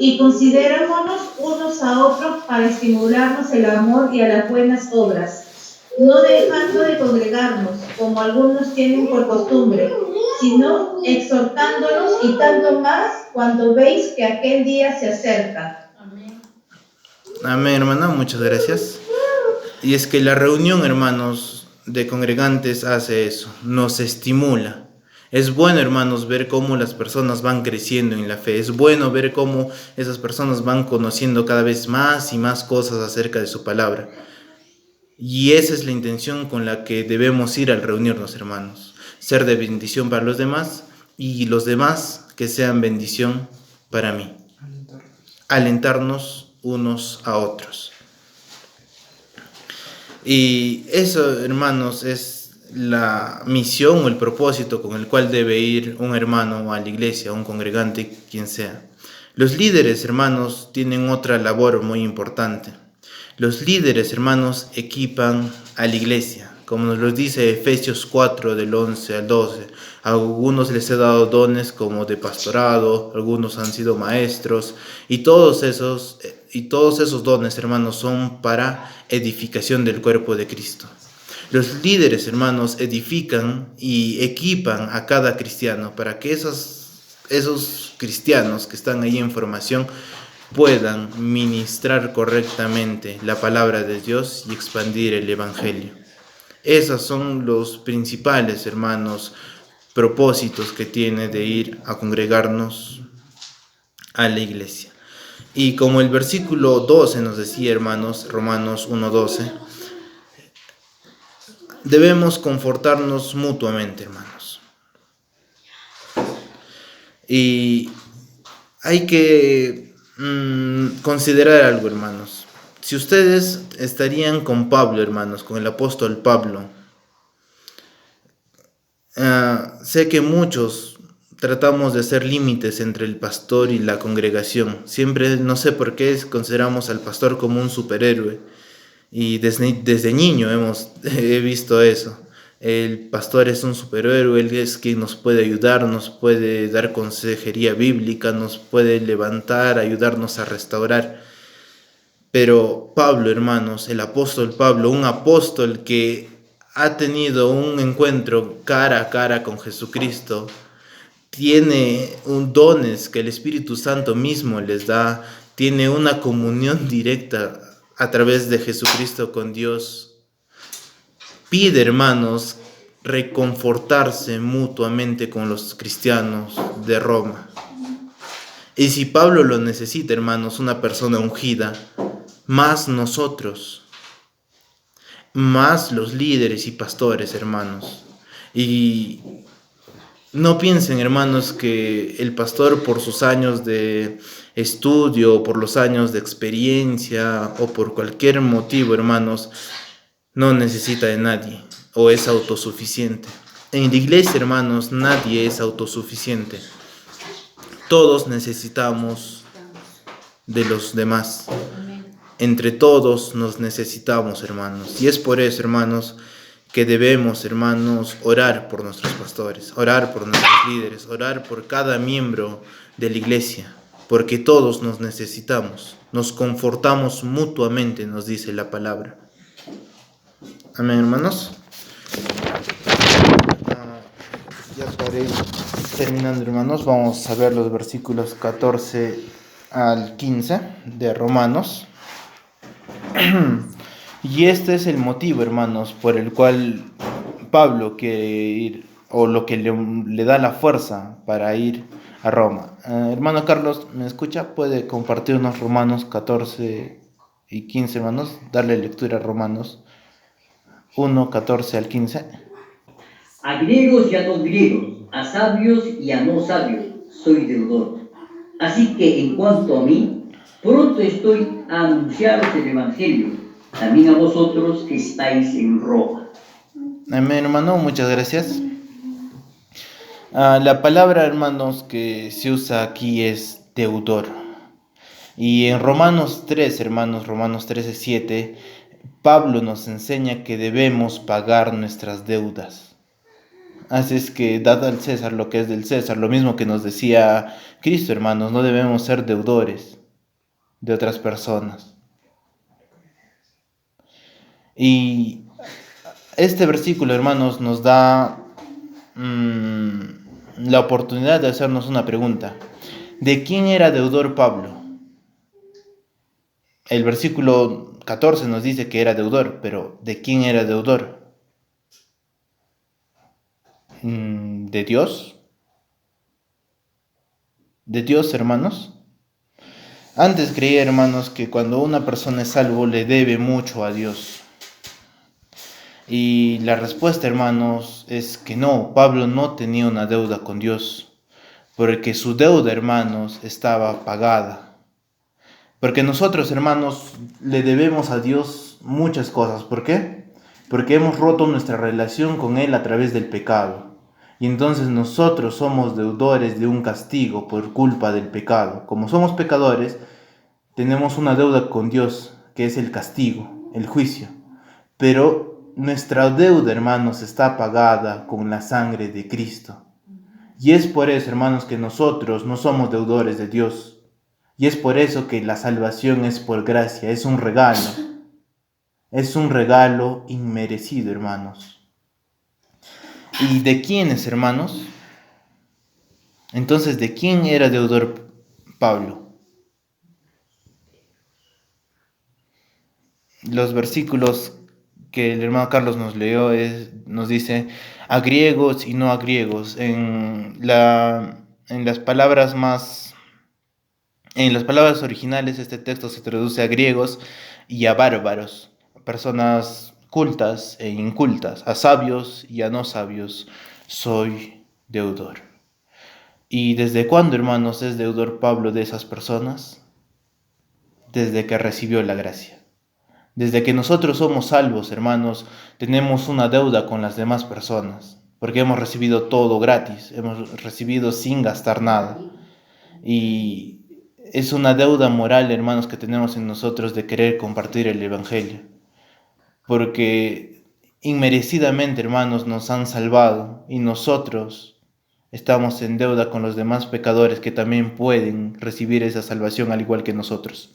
[SPEAKER 5] Y considerémonos unos a otros para estimularnos el amor y a las buenas obras, no dejando de congregarnos, como algunos tienen por costumbre, sino exhortándonos, y tanto más cuando veis que aquel día se acerca. Amén.
[SPEAKER 1] Amén, hermana, muchas gracias. Y es que la reunión, hermanos, de congregantes hace eso, nos estimula. Es bueno, hermanos, ver cómo las personas van creciendo en la fe. Es bueno ver cómo esas personas van conociendo cada vez más y más cosas acerca de su palabra. Y esa es la intención con la que debemos ir al reunirnos, hermanos. Ser de bendición para los demás y los demás que sean bendición para mí. Alentarnos unos a otros. Y eso, hermanos, es la misión o el propósito con el cual debe ir un hermano a la iglesia, un congregante, quien sea. Los líderes, hermanos, tienen otra labor muy importante. Los líderes, hermanos, equipan a la iglesia, como nos lo dice Efesios 4, del 11 al 12. A algunos les he dado dones como de pastorado, algunos han sido maestros, y todos esos dones, hermanos, son para edificación del cuerpo de Cristo. Los líderes, hermanos, edifican y equipan a cada cristiano para que esos cristianos que están ahí en formación puedan ministrar correctamente la palabra de Dios y expandir el evangelio. Esos son los principales, hermanos, propósitos que tiene de ir a congregarnos a la iglesia. Y como el versículo 12 nos decía, hermanos, Romanos 1:12, debemos confortarnos mutuamente, hermanos. Y hay que considerar algo, hermanos. Si ustedes estarían con Pablo, hermanos, con el apóstol Pablo, sé que muchos tratamos de hacer límites entre el pastor y la congregación. Siempre, no sé por qué, consideramos al pastor como un superhéroe. Y desde niño he visto eso. El pastor es un superhéroe, él es quien nos puede ayudar, nos puede dar consejería bíblica, nos puede levantar, ayudarnos a restaurar. Pero Pablo, hermanos, el apóstol Pablo, un apóstol que ha tenido un encuentro cara a cara con Jesucristo, tiene dones que el Espíritu Santo mismo les da, tiene una comunión directa a través de Jesucristo con Dios. Pide, hermanos, reconfortarse mutuamente con los cristianos de Roma. Y si Pablo lo necesita, hermanos, una persona ungida, más nosotros, más los líderes y pastores, hermanos. Y no piensen, hermanos, que el pastor, por sus años de estudio, por los años de experiencia o por cualquier motivo, hermanos, no necesita de nadie o es autosuficiente. En la iglesia, hermanos, nadie es autosuficiente. Todos necesitamos de los demás. Entre todos nos necesitamos, hermanos. Y es por eso, hermanos, que debemos, hermanos, orar por nuestros pastores, orar por nuestros líderes, orar por cada miembro de la iglesia, porque todos nos necesitamos, nos confortamos mutuamente, nos dice la palabra. Amén, hermanos. Ya para ir terminando, hermanos, vamos a ver los versículos 14 al 15 de Romanos. Y este es el motivo, hermanos, por el cual Pablo quiere ir, o lo que le da la fuerza para ir a Roma. Hermano Carlos, ¿me escucha? ¿Puede compartirnos Romanos 14 y 15, hermanos? Darle lectura a Romanos 1, 14 al 15.
[SPEAKER 4] A griegos y a no griegos, a sabios y a no sabios, soy deudor. Así que en cuanto a mí, pronto estoy a anunciaros el Evangelio, también a vosotros que estáis en Roma.
[SPEAKER 1] Amén, hermano, muchas gracias. La palabra, hermanos, que se usa aquí es deudor. Y en Romanos 3, hermanos, Romanos 13:7, Pablo nos enseña que debemos pagar nuestras deudas. Así es que dad al César lo que es del César, lo mismo que nos decía Cristo, hermanos, no debemos ser deudores de otras personas. Y este versículo, hermanos, nos da la oportunidad de hacernos una pregunta. ¿De quién era deudor Pablo? El versículo 14 nos dice que era deudor, pero ¿de quién era deudor? ¿De Dios? ¿De Dios, hermanos? Antes creía, hermanos, que cuando una persona es salvo le debe mucho a Dios. Y la respuesta, hermanos, es que no, Pablo no tenía una deuda con Dios, porque su deuda, hermanos, estaba pagada. Porque nosotros, hermanos, le debemos a Dios muchas cosas. ¿Por qué? Porque hemos roto nuestra relación con Él a través del pecado. Y entonces nosotros somos deudores de un castigo por culpa del pecado. Como somos pecadores, tenemos una deuda con Dios que es el castigo, el juicio. Pero nuestra deuda, hermanos, está pagada con la sangre de Cristo. Y es por eso, hermanos, que nosotros no somos deudores de Dios. Y es por eso que la salvación es por gracia, es un regalo. Es un regalo inmerecido, hermanos. ¿Y de quiénes, hermanos? Entonces, ¿de quién era deudor Pablo? Los versículos que el hermano Carlos nos leyó nos dice a griegos y no a griegos. En las palabras originales este texto se traduce a griegos y a bárbaros, personas cultas e incultas, a sabios y a no sabios. Soy deudor. ¿Y desde cuándo, hermanos, es deudor Pablo de esas personas? Desde que recibió la gracia. Desde que nosotros somos salvos, hermanos, tenemos una deuda con las demás personas, porque hemos recibido todo gratis, hemos recibido sin gastar nada. Y es una deuda moral, hermanos, que tenemos en nosotros de querer compartir el Evangelio, porque inmerecidamente, hermanos, nos han salvado y nosotros estamos en deuda con los demás pecadores que también pueden recibir esa salvación al igual que nosotros.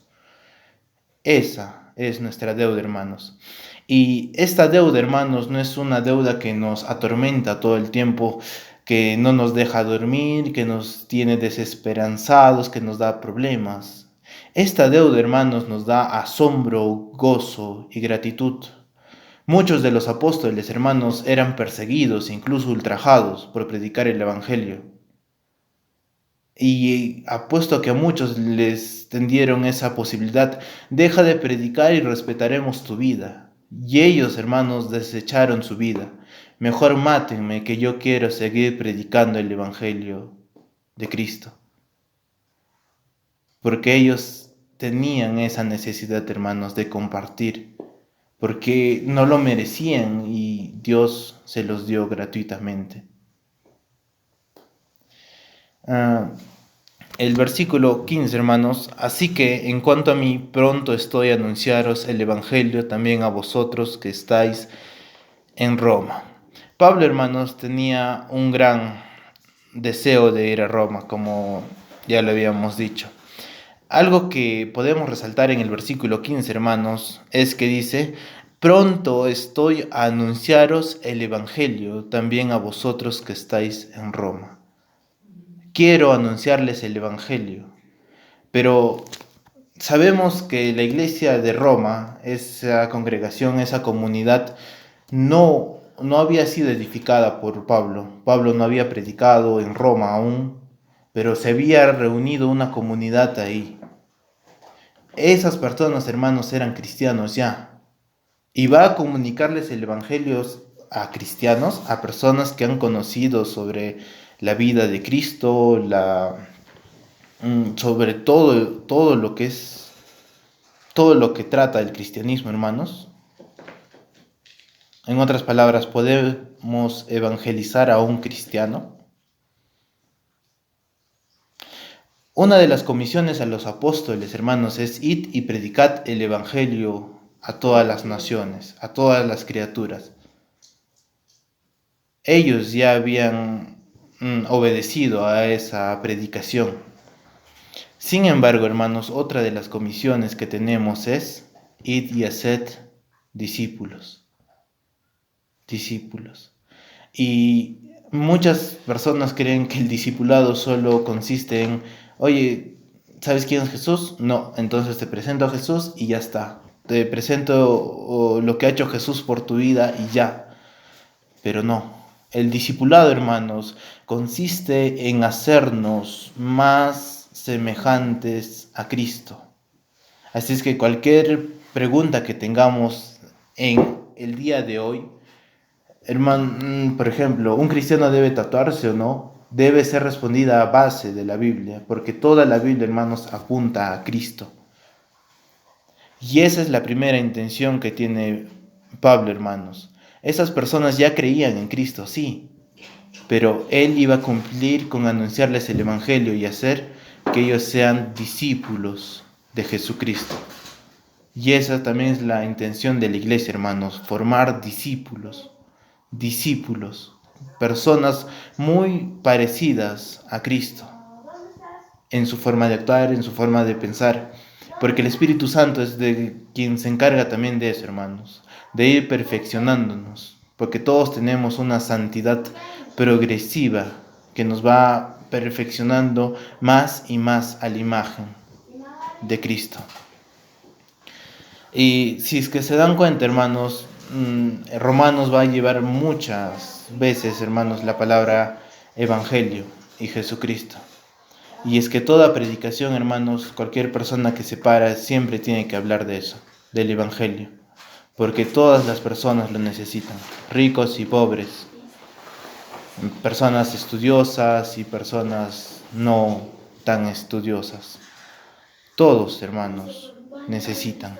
[SPEAKER 1] Esa es nuestra deuda, hermanos. Y esta deuda, hermanos, no es una deuda que nos atormenta todo el tiempo, que no nos deja dormir, que nos tiene desesperanzados, que nos da problemas. Esta deuda, hermanos, nos da asombro, gozo y gratitud. Muchos de los apóstoles, hermanos, eran perseguidos e incluso ultrajados por predicar el Evangelio. Y apuesto que a muchos les tendieron esa posibilidad: deja de predicar y respetaremos tu vida. Y ellos, hermanos, desecharon su vida. Mejor mátenme, que yo quiero seguir predicando el Evangelio de Cristo. Porque ellos tenían esa necesidad, hermanos, de compartir, porque no lo merecían y Dios se los dio gratuitamente. El versículo 15, hermanos: así que en cuanto a mí, pronto estoy a anunciaros el Evangelio también a vosotros que estáis en Roma. Pablo, hermanos, tenía un gran deseo de ir a Roma, como ya lo habíamos dicho. Algo que podemos resaltar en el versículo 15, hermanos, es que dice: pronto estoy a anunciaros el Evangelio también a vosotros que estáis en Roma. Quiero anunciarles el Evangelio, pero sabemos que la iglesia de Roma, esa congregación, esa comunidad, no había sido edificada por Pablo. Pablo no había predicado en Roma aún, pero se había reunido una comunidad ahí. Esas personas, hermanos, eran cristianos ya. Y va a comunicarles el Evangelio a cristianos, a personas que han conocido sobre la vida de Cristo, sobre todo lo que trata el cristianismo, hermanos. En otras palabras, ¿podemos evangelizar a un cristiano? Una de las comisiones a los apóstoles, hermanos, es: id y predicad el Evangelio a todas las naciones, a todas las criaturas. Ellos ya habían obedecido a esa predicación. Sin embargo, hermanos, otra de las comisiones que tenemos es: id y haced discípulos. Y muchas personas creen que el discipulado solo consiste en: oye, ¿sabes quién es Jesús? No, entonces te presento a Jesús y ya está. Te presento lo que ha hecho Jesús por tu vida y ya. Pero no. El discipulado, hermanos, consiste en hacernos más semejantes a Cristo. Así es que cualquier pregunta que tengamos en el día de hoy, hermano, por ejemplo, ¿un cristiano debe tatuarse o no? Debe ser respondida a base de la Biblia, porque toda la Biblia, hermanos, apunta a Cristo. Y esa es la primera intención que tiene Pablo, hermanos. Esas personas ya creían en Cristo, sí, pero él iba a cumplir con anunciarles el Evangelio y hacer que ellos sean discípulos de Jesucristo. Y esa también es la intención de la iglesia, hermanos, formar discípulos, personas muy parecidas a Cristo, en su forma de actuar, en su forma de pensar, porque el Espíritu Santo es de quien se encarga también de eso, hermanos, de ir perfeccionándonos, porque todos tenemos una santidad progresiva que nos va perfeccionando más y más a la imagen de Cristo. Y si es que se dan cuenta, hermanos, Romanos va a llevar muchas veces, hermanos, la palabra Evangelio y Jesucristo. Y es que toda predicación, hermanos, cualquier persona que se para siempre tiene que hablar de eso, del Evangelio, porque todas las personas lo necesitan, ricos y pobres, personas estudiosas y personas no tan estudiosas. Todos, hermanos, necesitan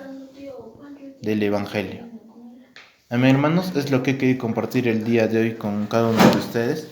[SPEAKER 1] del Evangelio. Amén, hermanos, es lo que quería compartir el día de hoy con cada uno de ustedes.